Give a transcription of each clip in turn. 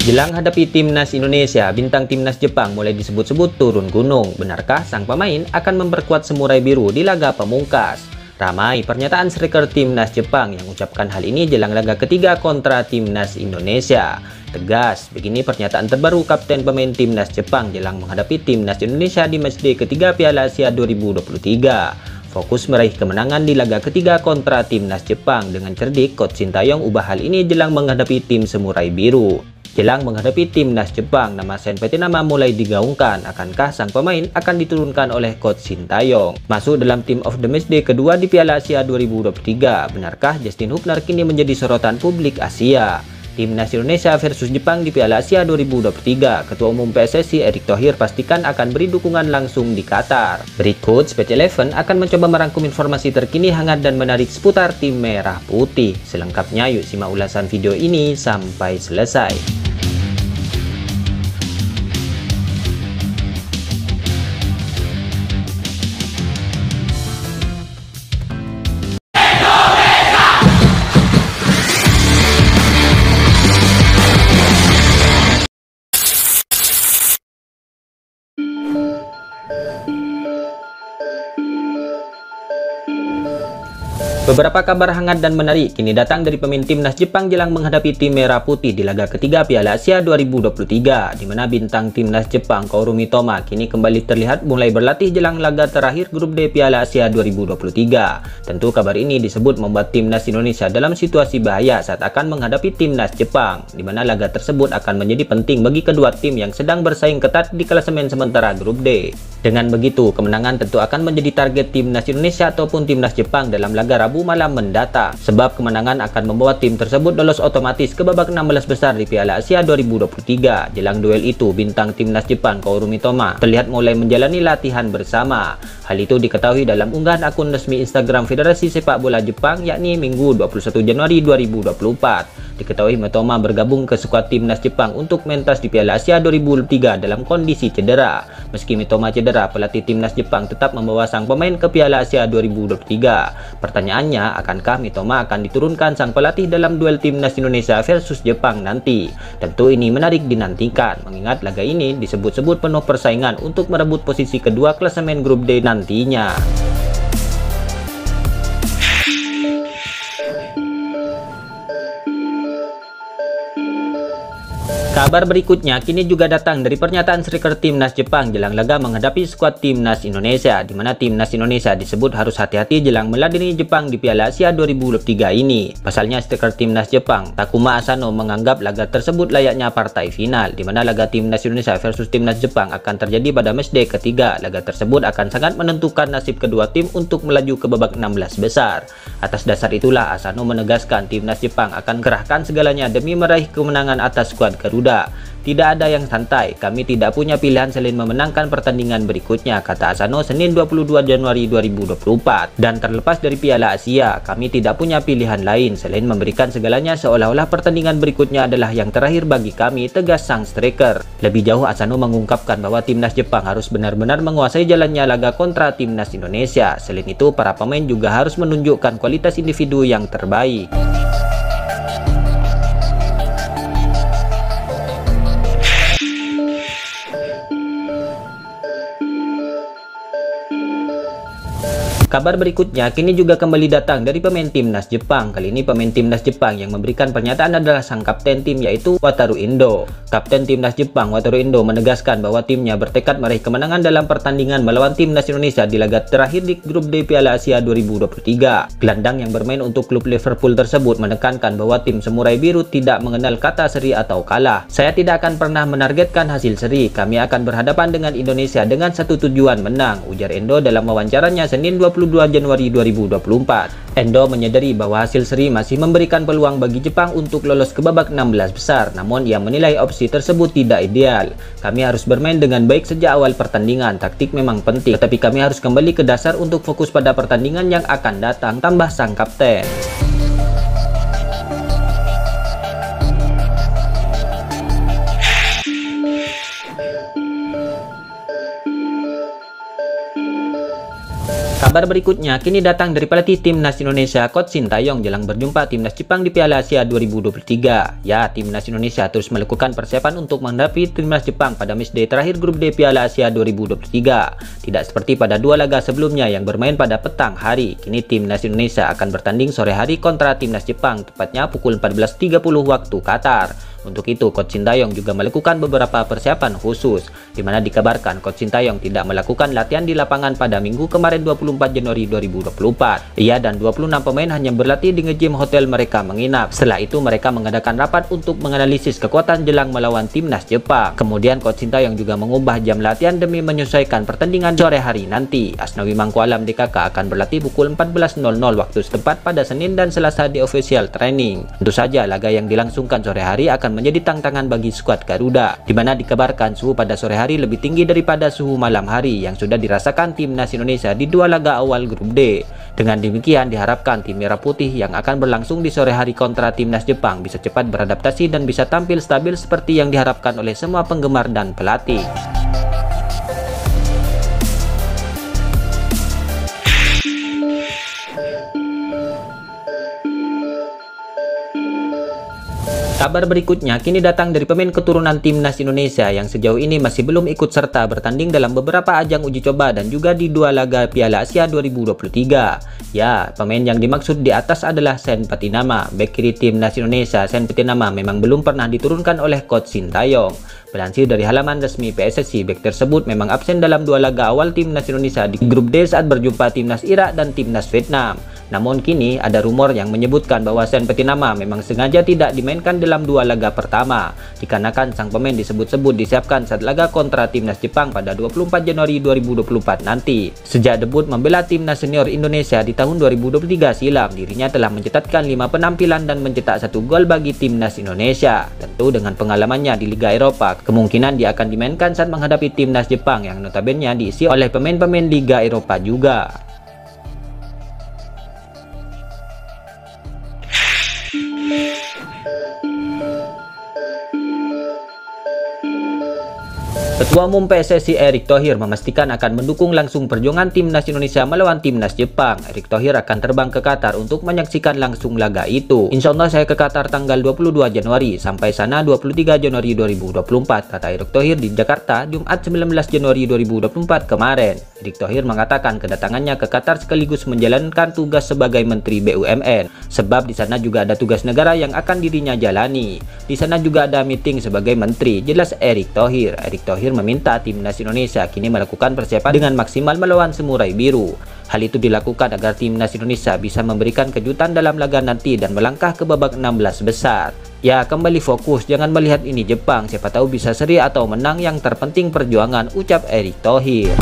Jelang hadapi timnas Indonesia, bintang timnas Jepang mulai disebut-sebut turun gunung. Benarkah sang pemain akan memperkuat Samurai Biru di laga pemungkas? Ramai pernyataan striker timnas Jepang yang mengucapkan hal ini jelang laga ketiga kontra timnas Indonesia. Tegas, begini pernyataan terbaru kapten pemain timnas Jepang jelang menghadapi timnas Indonesia di matchday ketiga Piala Asia 2023. Fokus meraih kemenangan di laga ketiga kontra timnas Jepang. Dengan cerdik, Coach Sintayong ubah hal ini jelang menghadapi tim Samurai Biru. Jelang menghadapi timnas Jepang, nama Sen Petinama mulai digaungkan. Akankah sang pemain akan diturunkan oleh Coach Sintayong masuk dalam Team of the Matchday kedua di Piala Asia 2023? Benarkah Justin Hubner kini menjadi sorotan publik Asia? Timnas Indonesia versus Jepang di Piala Asia 2023. Ketua Umum PSSI Erick Thohir pastikan akan beri dukungan langsung di Qatar. Berikut Speech Eleven akan mencoba merangkum informasi terkini hangat dan menarik seputar tim merah putih. Selengkapnya yuk simak ulasan video ini sampai selesai. Beberapa kabar hangat dan menarik kini datang dari pemain timnas Jepang jelang menghadapi tim merah putih di laga ketiga Piala Asia 2023, di mana bintang timnas Jepang Kaoru Mitoma kini kembali terlihat mulai berlatih jelang laga terakhir grup D Piala Asia 2023. Tentu kabar ini disebut membuat timnas Indonesia dalam situasi bahaya saat akan menghadapi timnas Jepang, di mana laga tersebut akan menjadi penting bagi kedua tim yang sedang bersaing ketat di klasemen sementara grup D. Dengan begitu, kemenangan tentu akan menjadi target timnas Indonesia ataupun timnas Jepang dalam laga Rabu malam mendatang, sebab kemenangan akan membawa tim tersebut lolos otomatis ke babak 16 besar di Piala Asia 2023. Jelang duel itu, bintang timnas Jepang Kaoru Mitoma terlihat mulai menjalani latihan bersama. Hal itu diketahui dalam unggahan akun resmi Instagram Federasi Sepak Bola Jepang, yakni Minggu 21 Januari 2024. Diketahui Mitoma bergabung ke skuad timnas Jepang untuk mentas di Piala Asia 2023 dalam kondisi cedera. Meski Mitoma cedera, pelatih timnas Jepang tetap membawa sang pemain ke Piala Asia 2023. Pertanyaannya, akankah Mitoma akan diturunkan sang pelatih dalam duel timnas Indonesia versus Jepang nanti? Tentu ini menarik dinantikan, mengingat laga ini disebut-sebut penuh persaingan untuk merebut posisi kedua klasemen grup D nantinya. Kabar berikutnya kini juga datang dari pernyataan striker timnas Jepang jelang laga menghadapi skuad timnas Indonesia, di mana timnas Indonesia disebut harus hati-hati jelang meladeni Jepang di Piala Asia 2023 ini. Pasalnya striker timnas Jepang Takuma Asano menganggap laga tersebut layaknya partai final, di mana laga timnas Indonesia versus timnas Jepang akan terjadi pada matchday ketiga. Laga tersebut akan sangat menentukan nasib kedua tim untuk melaju ke babak 16 besar. Atas dasar itulah Asano menegaskan timnas Jepang akan kerahkan segalanya demi meraih kemenangan atas skuad Garuda. Tidak ada yang santai, kami tidak punya pilihan selain memenangkan pertandingan berikutnya, kata Asano Senin 22 Januari 2024. Dan terlepas dari Piala Asia, kami tidak punya pilihan lain selain memberikan segalanya, seolah-olah pertandingan berikutnya adalah yang terakhir bagi kami, tegas sang striker. Lebih jauh, Asano mengungkapkan bahwa timnas Jepang harus benar-benar menguasai jalannya laga kontra timnas Indonesia. Selain itu, para pemain juga harus menunjukkan kualitas individu yang terbaik. Kabar berikutnya kini juga kembali datang dari pemain timnas Jepang. Kali ini pemain timnas Jepang yang memberikan pernyataan adalah sang kapten tim, yaitu Wataru Endo. Kapten timnas Jepang Wataru Endo menegaskan bahwa timnya bertekad meraih kemenangan dalam pertandingan melawan timnas Indonesia di laga terakhir di grup D Piala Asia 2023. Gelandang yang bermain untuk klub Liverpool tersebut menekankan bahwa tim Samurai Biru tidak mengenal kata seri atau kalah. Saya tidak akan pernah menargetkan hasil seri. Kami akan berhadapan dengan Indonesia dengan satu tujuan, menang, ujar Endo dalam wawancaranya Senin 22 Januari 2024. Endo menyadari bahwa hasil seri masih memberikan peluang bagi Jepang untuk lolos ke babak 16 besar, namun ia menilai opsi tersebut tidak ideal. Kami harus bermain dengan baik sejak awal pertandingan, taktik memang penting, tetapi kami harus kembali ke dasar untuk fokus pada pertandingan yang akan datang, tambah sang kapten. Kabar berikutnya kini datang dari pelatih timnas Indonesia Coach Sintayong jelang berjumpa timnas Jepang di Piala Asia 2023. Ya, timnas Indonesia terus melakukan persiapan untuk menghadapi timnas Jepang pada matchday terakhir grup D Piala Asia 2023. Tidak seperti pada dua laga sebelumnya yang bermain pada petang hari. Kini timnas Indonesia akan bertanding sore hari kontra timnas Jepang, tepatnya pukul 14.30 waktu Qatar. Untuk itu, Coach Sintayong juga melakukan beberapa persiapan khusus, di mana dikabarkan Coach Sintayong tidak melakukan latihan di lapangan pada Minggu kemarin 24 Januari 2024. Ia dan 26 pemain hanya berlatih di nge-gym hotel mereka menginap. Setelah itu, mereka mengadakan rapat untuk menganalisis kekuatan jelang melawan timnas Jepang. Kemudian, Coach Sintayong juga mengubah jam latihan demi menyesuaikan pertandingan sore hari nanti. Asnawi Mangku Alam DKK akan berlatih pukul 14.00 waktu setempat pada Senin dan Selasa di official training. Tentu saja, laga yang dilangsungkan sore hari akan menjadi tantangan bagi skuad Garuda, di mana dikabarkan suhu pada sore hari lebih tinggi daripada suhu malam hari yang sudah dirasakan timnas Indonesia di dua laga awal grup D. Dengan demikian diharapkan tim Merah Putih yang akan berlangsung di sore hari kontra timnas Jepang bisa cepat beradaptasi dan bisa tampil stabil seperti yang diharapkan oleh semua penggemar dan pelatih. Kabar berikutnya kini datang dari pemain keturunan timnas Indonesia yang sejauh ini masih belum ikut serta bertanding dalam beberapa ajang uji coba dan juga di dua laga Piala Asia 2023. Ya, pemain yang dimaksud di atas adalah Sen Patinama. Bek kiri timnas Indonesia, Sen Patinama memang belum pernah diturunkan oleh Coach Sintayong. Melansir dari halaman resmi PSSI, bek tersebut memang absen dalam dua laga awal timnas Indonesia di grup D saat berjumpa timnas Irak dan timnas Vietnam. Namun kini ada rumor yang menyebutkan bahwa Sen Patinama memang sengaja tidak dimainkan dalam dua laga pertama, dikarenakan sang pemain disebut-sebut disiapkan saat laga kontra timnas Jepang pada 24 Januari 2024 nanti. Sejak debut membela timnas senior Indonesia di tahun 2023 silam, dirinya telah mencetakkan 5 penampilan dan mencetak 1 gol bagi timnas Indonesia. Tentu dengan pengalamannya di Liga Eropa, kemungkinan dia akan dimainkan saat menghadapi timnas Jepang yang notabene diisi oleh pemain-pemain Liga Eropa juga. Ketua Umum PSSI Erick Thohir memastikan akan mendukung langsung perjuangan timnas Indonesia melawan timnas Jepang. Erick Thohir akan terbang ke Qatar untuk menyaksikan langsung laga itu. Insya Allah saya ke Qatar tanggal 22 Januari, sampai sana 23 Januari 2024, kata Erick Thohir di Jakarta Jumat 19 Januari 2024 kemarin. Erick Thohir mengatakan kedatangannya ke Qatar sekaligus menjalankan tugas sebagai Menteri BUMN, sebab di sana juga ada tugas negara yang akan dirinya jalani. Di sana juga ada meeting sebagai menteri, jelas Erick Thohir. Erick Thohir meminta timnas Indonesia kini melakukan persiapan dengan maksimal melawan Samurai Biru. Hal itu dilakukan agar timnas Indonesia bisa memberikan kejutan dalam laga nanti dan melangkah ke babak 16 besar. Ya, kembali fokus, jangan melihat ini Jepang, siapa tahu bisa seri atau menang, yang terpenting perjuangan, ucap Erick Thohir.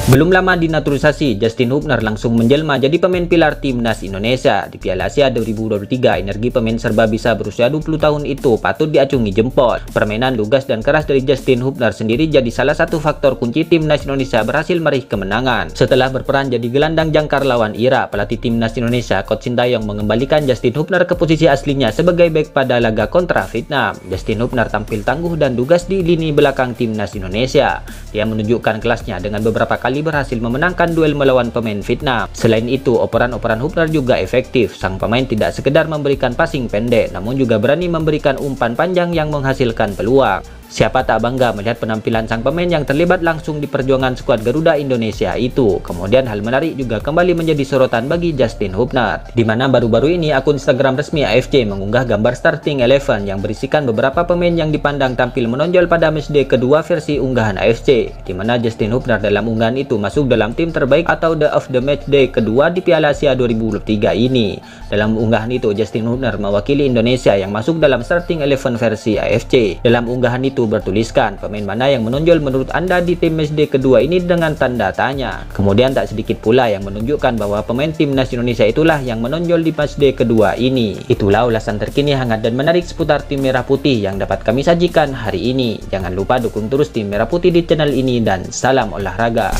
Belum lama dinaturalisasi, Justin Hubner langsung menjelma jadi pemain pilar timnas Indonesia. Di Piala Asia 2023, energi pemain serba bisa berusia 20 tahun itu patut diacungi jempol. Permainan lugas dan keras dari Justin Hubner sendiri jadi salah satu faktor kunci timnas Indonesia berhasil meraih kemenangan. Setelah berperan jadi gelandang jangkar lawan Irak, pelatih timnas Indonesia Coach Sintayong mengembalikan Justin Hubner ke posisi aslinya sebagai bek pada laga kontra Vietnam. Justin Hubner tampil tangguh dan lugas di lini belakang timnas Indonesia. Dia menunjukkan kelasnya dengan beberapa kali berhasil memenangkan duel melawan pemain Vietnam. Selain itu, operan-operan Hubner juga efektif. Sang pemain tidak sekedar memberikan passing pendek, namun juga berani memberikan umpan panjang yang menghasilkan peluang. Siapa tak bangga melihat penampilan sang pemain yang terlibat langsung di perjuangan skuad Garuda Indonesia itu. Kemudian hal menarik juga kembali menjadi sorotan bagi Justin Hubner, di mana baru-baru ini akun Instagram resmi AFC mengunggah gambar starting 11 yang berisikan beberapa pemain yang dipandang tampil menonjol pada matchday kedua versi unggahan AFC, di mana Justin Hubner dalam unggahan itu masuk dalam tim terbaik atau the of the matchday kedua di Piala Asia 2023 ini. Dalam unggahan itu, Justin Hubner mewakili Indonesia yang masuk dalam starting 11 versi AFC. Dalam unggahan itu bertuliskan pemain mana yang menonjol menurut Anda di tim matchday kedua ini dengan tanda tanya. Kemudian tak sedikit pula yang menunjukkan bahwa pemain timnas Indonesia itulah yang menonjol di matchday kedua ini. Itulah ulasan terkini hangat dan menarik seputar tim Merah Putih yang dapat kami sajikan hari ini. Jangan lupa dukung terus tim Merah Putih di channel ini dan salam olahraga.